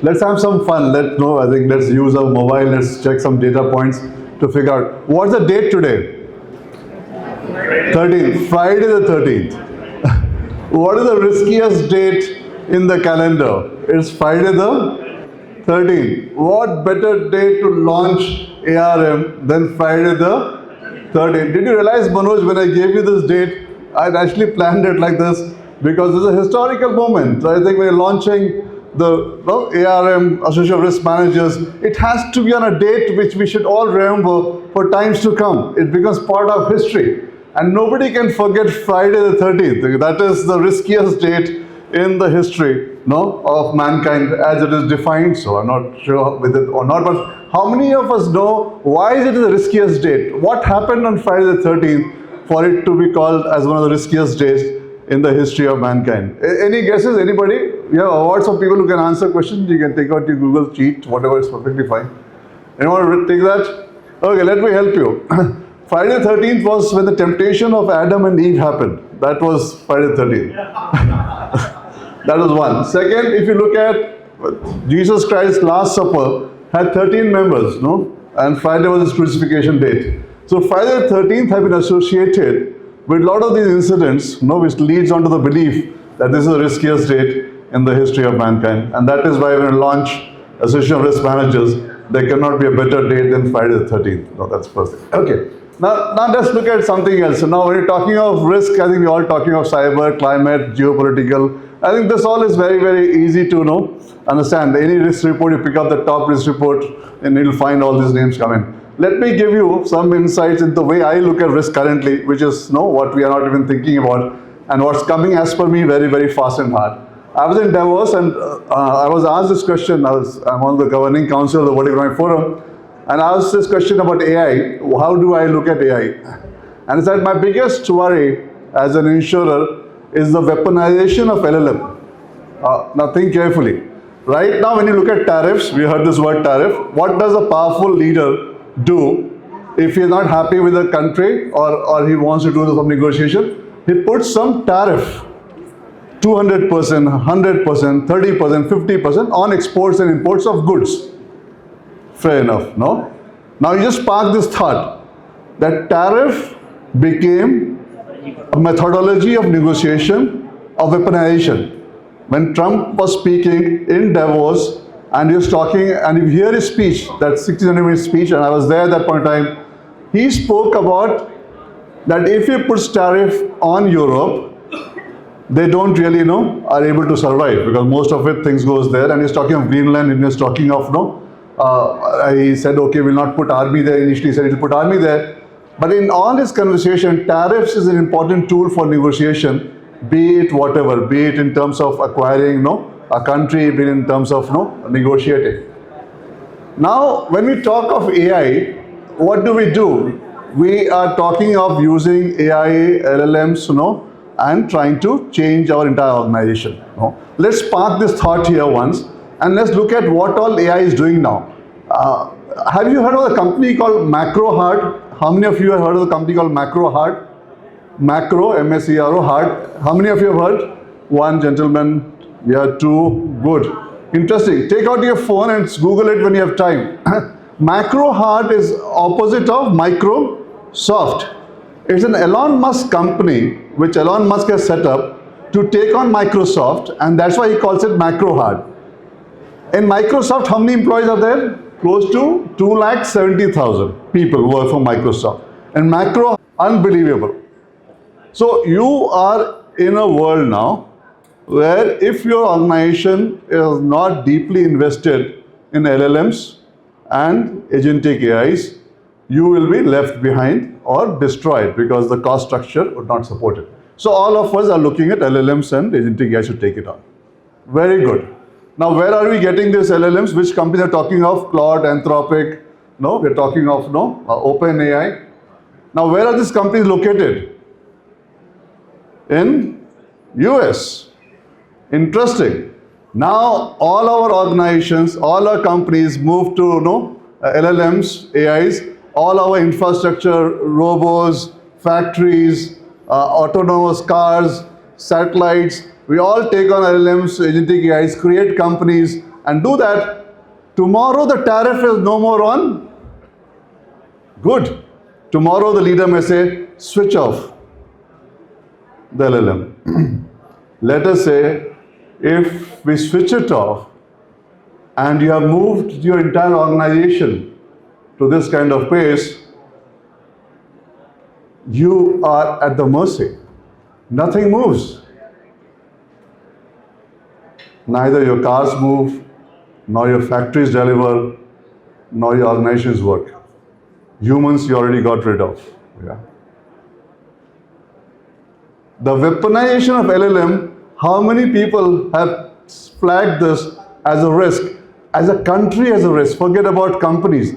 Let's have some fun. Let's use our mobile. Let's check some data points to figure out what's the date today. 13th, Friday the 13th. What is the riskiest date in the calendar? It's Friday the 13th. What better day to launch ARM than Friday the 13th? Did you realize, Manoj, when I gave you this date, I'd actually planned it like this because it's a historical moment. I think we're launching the ARM, Association of Risk Managers. It has to be on a date which we should all remember for times to come. It becomes part of history. And nobody can forget Friday the 13th. That is the riskiest date in the history of mankind as it is defined. So I'm not sure with it or not, but how many of us know why is it the riskiest date? What happened on Friday the 13th for it to be called as one of the riskiest days in the history of mankind? Any guesses? Anybody? We have awards for people who can answer questions. You can take out your Google cheat, whatever is perfectly fine. Anyone take that? Okay, let me help you. Friday the 13th was when the temptation of Adam and Eve happened. That was Friday the 13th. That was one. Second, if you look at Jesus Christ's Last Supper, had 13 members, and Friday was his crucifixion date. So Friday the 13th have been associated with a lot of these incidents, which leads on to the belief that this is the riskiest date in the history of mankind. And that is why when we launch Association of Risk Managers, there cannot be a better date than Friday the 13th. No, that's first thing. Okay. Now let's look at something else. So now when you're talking of risk, I think we're all talking of cyber, climate, geopolitical. I think this all is very, very easy to understand. Any risk report, you pick up the top risk report and you'll find all these names coming. Let me give you some insights into the way I look at risk currently, which is what we are not even thinking about and what's coming as per me very, very fast and hard. I was in Davos and I was asked this question. I'm on the governing council of the World Economic Forum. And I asked this question about AI. How do I look at AI? And I said my biggest worry as an insurer is the weaponization of LLM. Now think carefully. Right now when you look at tariffs, we heard this word tariff. What does a powerful leader do if he's not happy with the country or he wants to do some negotiation? He puts some tariff, 200%, 100%, 30%, 50% on exports and imports of goods. Fair enough, no? Now you just park this thought that tariff became a methodology of negotiation, of weaponization. When Trump was speaking in Davos and he was talking, and you hear his speech, that 1600-minute speech, and I was there at that point in time, he spoke about that if he puts tariff on Europe, they don't really are able to survive because most of it things goes there. And he's talking of Greenland and he's talking of he said, okay, we'll not put army there. Initially he said he'll put army there. But in all this conversation, tariffs is an important tool for negotiation, be it whatever, be it in terms of acquiring a country, be it in terms of negotiating. Now, when we talk of AI, what do? We are talking of using AI, LLMs, and trying to change our entire organization. Let's park this thought here once. And let's look at what all AI is doing now. Have you heard of a company called Macro Heart? How many of you have heard of a company called Macro Heart? Macro, M-A-C-R-O, Heart. How many of you have heard? One gentleman, yeah, two, good. Interesting. Take out your phone and Google it when you have time. Macro Heart is opposite of Microsoft. It's an Elon Musk company which Elon Musk has set up to take on Microsoft, and that's why he calls it Macro Heart. In Microsoft, how many employees are there? Close to 270,000 people work for Microsoft. And Macro, unbelievable. So you are in a world now where if your organization is not deeply invested in LLMs and agentic AIs, you will be left behind or destroyed because the cost structure would not support it. So all of us are looking at LLMs and agentic AIs to take it on. Very good. Now, where are we getting these LLMs? Which companies are talking of? Claude, Anthropic. No, we're talking of OpenAI. Now, where are these companies located? In US. Interesting. Now, all our organizations, all our companies move to LLMs, AIs. All our infrastructure, robots, factories, autonomous cars, satellites. We all take on LLMs, agentic AIs, create companies, and do that, tomorrow the tariff is no more on. Good. Tomorrow the leader may say, switch off the LLM. Let us say, if we switch it off and you have moved your entire organization to this kind of pace, you are at the mercy. Nothing moves. Neither your cars move, nor your factories deliver, nor your organizations work. Humans you already got rid of. Yeah. The weaponization of LLM, how many people have flagged this as a risk, as a country as a risk, forget about companies,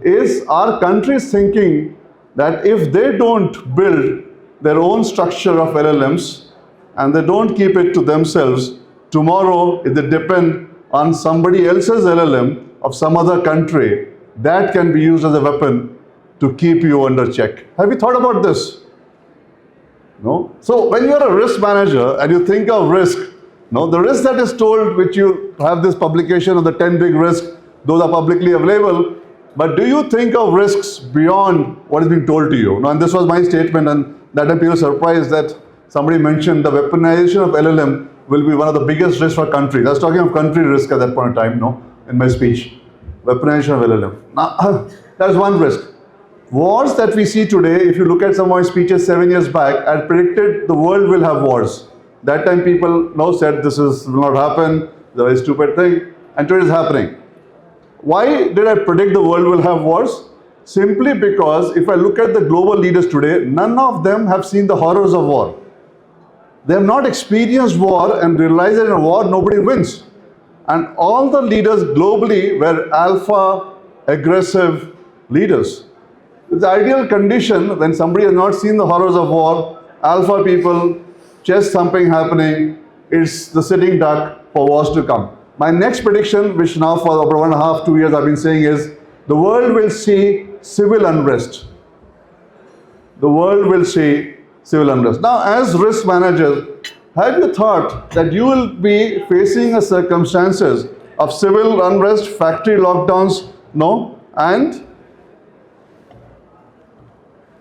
is our countries thinking that if they don't build their own structure of LLMs and they don't keep it to themselves, tomorrow if they depend on somebody else's LLM of some other country, that can be used as a weapon to keep you under check. Have you thought about this? No? So when you're a risk manager and you think of risk, no, the risk that is told, which you have this publication of the 10 big risks, those are publicly available, but do you think of risks beyond what is being told to you? Now, and this was my statement, and that time people were surprised that somebody mentioned the weaponization of LLM will be one of the biggest risks for countries. I was talking of country risk at that point in time, no, in my speech. Weaponization of LLM. Now, that's one risk. Wars that we see today, if you look at some of my speeches 7 years back, I predicted the world will have wars. That time people said this will not happen, it's a very stupid thing, and today it's happening. Why did I predict the world will have wars? Simply because if I look at the global leaders today, none of them have seen the horrors of war. They have not experienced war and realized that in a war nobody wins. And all the leaders globally were alpha, aggressive leaders. The ideal condition when somebody has not seen the horrors of war, alpha people, chest thumping happening, it's the sitting duck for wars to come. My next prediction, which now for over 1.5 to 2 years I've been saying, is the world will see civil unrest. The world will see civil unrest. Now, as risk managers, have you thought that you will be facing a circumstances of civil unrest, factory lockdowns, and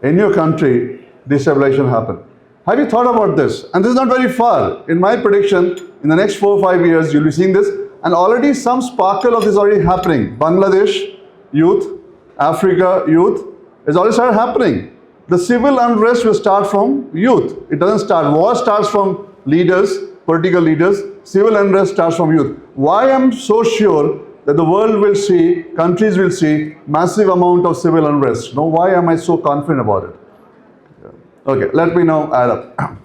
in your country, destabilization happen? Have you thought about this? And this is not very far. In my prediction, in the next 4 or 5 years, you'll be seeing this, and already some sparkle of this is already happening. Bangladesh youth, Africa youth, is already started happening. The civil unrest will start from youth. It doesn't start. War starts from leaders, political leaders. Civil unrest starts from youth. Why I'm so sure that the world will see, countries will see massive amount of civil unrest? Why am I so confident about it? Okay, let me now add up.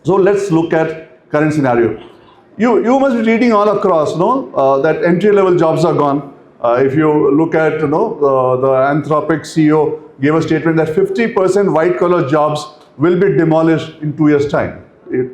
So let's look at current scenario. You must be reading all across, that entry-level jobs are gone. If you look at, the Anthropic CEO gave a statement that 50% white-collar jobs will be demolished in 2 years' time.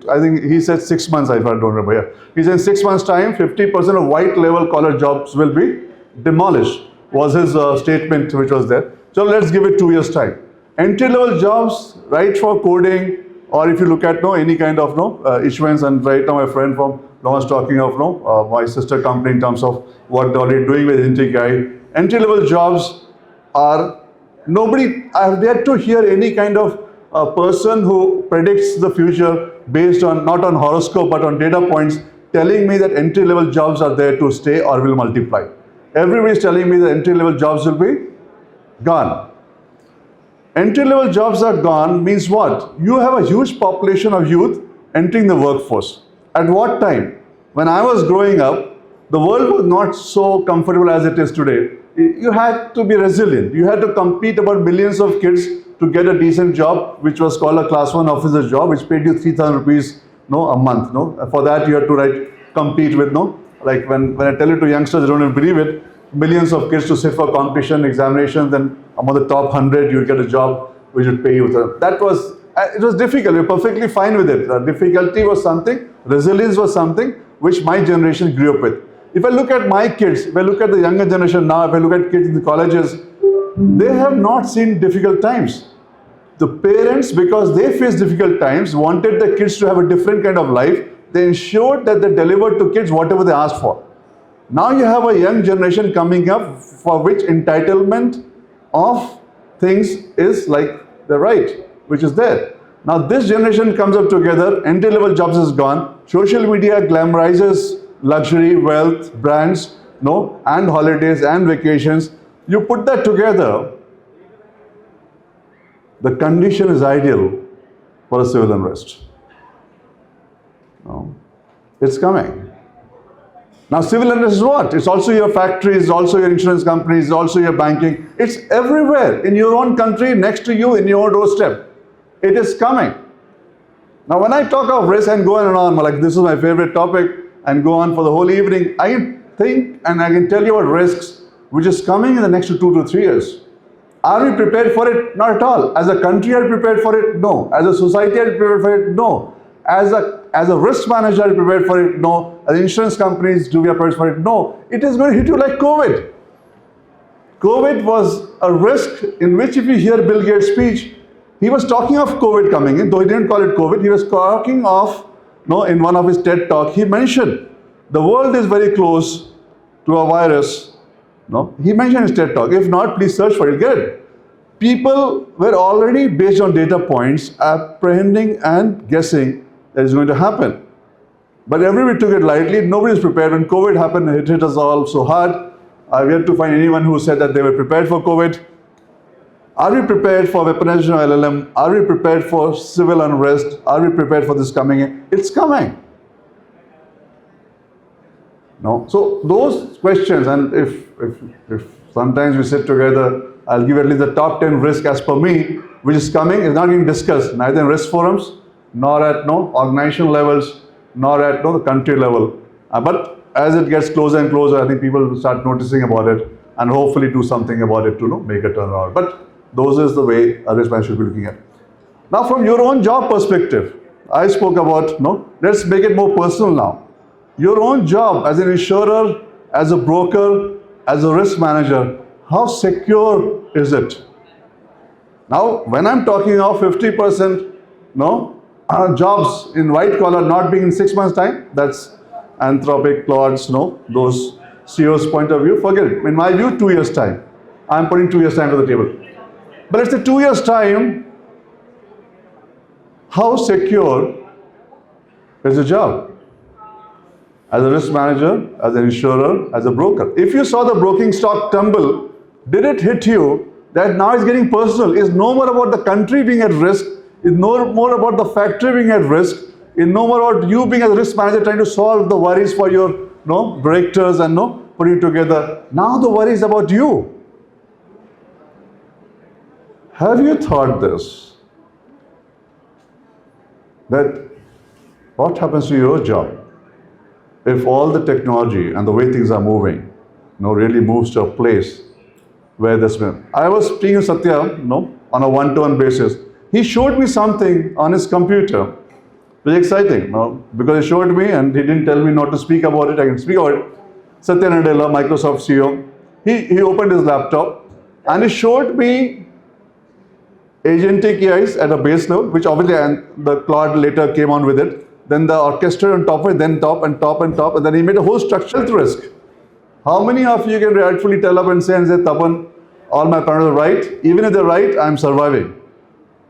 I think he said 6 months, if I don't remember. Yeah. He said 6 months' time, 50% of white-level collar jobs will be demolished, was his statement which was there. So let's give it 2 years' time. Entry-level jobs, right, for coding, or if you look at any kind of issuance, and right now my friend from was talking of my sister company in terms of what they're already doing with Inti. Entry-level jobs are nobody. I've yet to hear any kind of person who predicts the future based on not on horoscope but on data points, telling me that entry-level jobs are there to stay or will multiply. Everybody is telling me that entry-level jobs will be gone. Entry-level jobs are gone means what? You have a huge population of youth entering the workforce. At what time? When I was growing up, the world was not so comfortable as it is today. You had to be resilient. You had to compete about millions of kids to get a decent job, which was called a class 1 officer job, which paid you 3,000 rupees a month. For that you had to compete with, like when I tell it to youngsters, they don't even believe it, millions of kids to sit for competition, examinations, then among the top 100, you would get a job which would pay you. It was difficult. We were perfectly fine with it. Difficulty was something, resilience was something which my generation grew up with. If I look at my kids, if I look at the younger generation now, if I look at kids in the colleges, they have not seen difficult times. The parents, because they faced difficult times, wanted the kids to have a different kind of life. They ensured that they delivered to kids whatever they asked for. Now you have a young generation coming up for which entitlement of things is like the right, which is there. Now this generation comes up together, entry-level jobs is gone, social media glamorizes luxury, wealth, brands, no, and holidays and vacations. You put that together, the condition is ideal for a civil unrest. No, it's coming. Now civil unrest is what? It's also your factories, also your insurance companies, also your banking. It's everywhere, in your own country, next to you, in your doorstep. It is coming. Now when I talk of risk and go on and on, like this is my favorite topic, and go on for the whole evening, I can think and I can tell you about risks which is coming in the next 2 to 3 years. Are we prepared for it? Not at all. As a country, are we prepared for it? No. As a society, are we prepared for it? No. As a risk manager, are we prepared for it? No. As insurance companies, do we are prepared for it? No. It is going to hit you like COVID. COVID was a risk in which, if you hear Bill Gates' speech, he was talking of COVID coming in, though he didn't call it COVID. He was talking of, no, in one of his TED talk, he mentioned the world is very close to a virus. No, he mentioned his TED talk. If not, please search for it. Get it. People were already, based on data points, apprehending and guessing that is going to happen. But everybody took it lightly. Nobody was prepared. When COVID happened, it hit us all so hard. I've yet to find anyone who said that they were prepared for COVID. Are we prepared for weaponization of LLM? Are we prepared for civil unrest? Are we prepared for this coming in? It's coming. No. So those questions, and if sometimes we sit together, I'll give at least the top 10 risk as per me, which is coming, is not being discussed, neither in risk forums, nor at organization levels, nor at the country level. But as it gets closer and closer, I think people will start noticing about it and hopefully do something about it to make a turnaround. But those is the way a risk man should be looking at. Now from your own job perspective, I spoke about, let's make it more personal now. Your own job as an insurer, as a broker, as a risk manager, how secure is it? Now, when I'm talking of 50%, jobs in white collar not being in 6 months' time, that's Anthropic, Claude's, those CEOs' point of view, forget it. In my view, 2 years' time. I'm putting 2 years' time to the table. But let's say 2 years' time, how secure is the job? As a risk manager, as an insurer, as a broker. If you saw the broking stock tumble, did it hit you that now it's getting personal? It's no more about the country being at risk, it's no more about the factory being at risk, it's no more about you being as a risk manager trying to solve the worries for your directors and putting it together. Now the worry is about you. Have you thought this? That what happens to your job if all the technology and the way things are moving, really moves to a place where this been. I was speaking with Satya, on a one-to-one basis. He showed me something on his computer. Very exciting, because he showed me and he didn't tell me not to speak about it. I can speak about it. Satya Nadella, Microsoft CEO, he opened his laptop and he showed me agentic AIs at a base level, which obviously, and the Claude later came on with it. Then the orchestra on top of it, then top and top and top, and then he made a whole structural risk. How many of you can rightfully tell up and say, Tapan, all my parameters are right? Even if they're right, I'm surviving.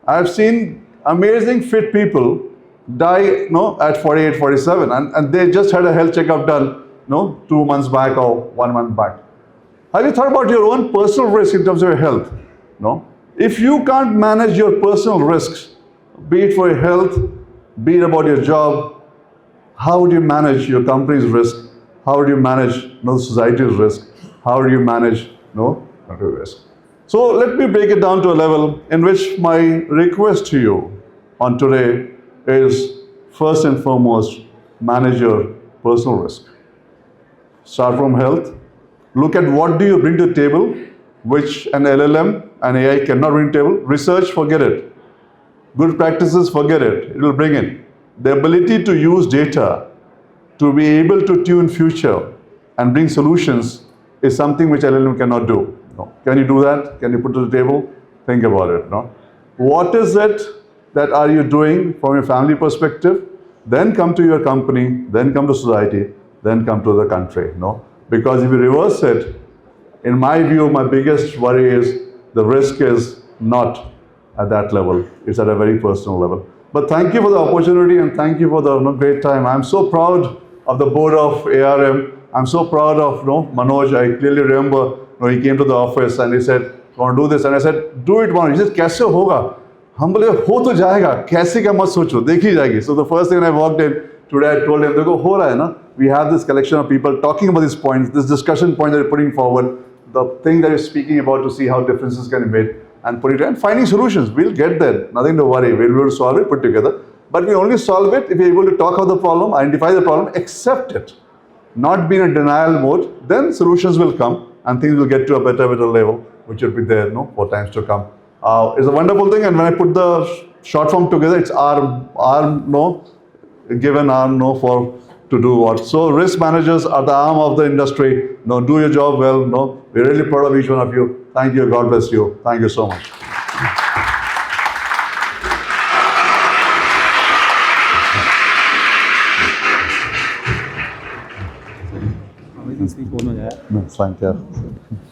I've seen amazing fit people die at 48, 47, and they just had a health checkup done 2 months back or 1 month back. Have you thought about your own personal risk in terms of your health? If you can't manage your personal risks, be it for your health, be it about your job, how would you manage your company's risk? How would you manage society's risk? How do you manage country risk? So let me break it down to a level in which my request to you on today is, first and foremost, manage your personal risk. Start from health. Look at what do you bring to the table, which an LLM and AI cannot bring to the table. Research, forget it. Good practices, forget it. It will bring in. The ability to use data to be able to tune future and bring solutions is something which LLM cannot do. Can you do that? Can you put to the table? Think about it. What is it that are you doing from your family perspective? Then come to your company, then come to society, then come to the country. Because if you reverse it, in my view, my biggest worry is the risk is not at that level. It's at a very personal level. But thank you for the opportunity and thank you for the great time. I'm so proud of the board of ARM. I'm so proud of Manoj. I clearly remember he came to the office and he said, "Want to do this?" And I said, "Do it, Manoj." He said, "कैसे होगा?" हम बोले हो तो जाएगा, कैसे का मत सोचो, देखी जाएगी. So the first thing when I walked in today, I told him, देखो हो रहा है ना. We have this collection of people talking about these points, this discussion point that you're putting forward, the thing that you're speaking about to see how differences can be made and put it and finding solutions. We'll get there. Nothing to worry. We'll be able to solve it, put together. But we only solve it if we're able to talk about the problem, identify the problem, accept it, not be in a denial mode. Then solutions will come and things will get to a better level, which will be there for times to come. It's a wonderful thing, and when I put the short form together, it's given arm for to do what. So risk managers are the arm of the industry. Do your job well. We're really proud of each one of you. Thank you. God bless you. Thank you so much. Amazing speech बोलना है. No, thank you.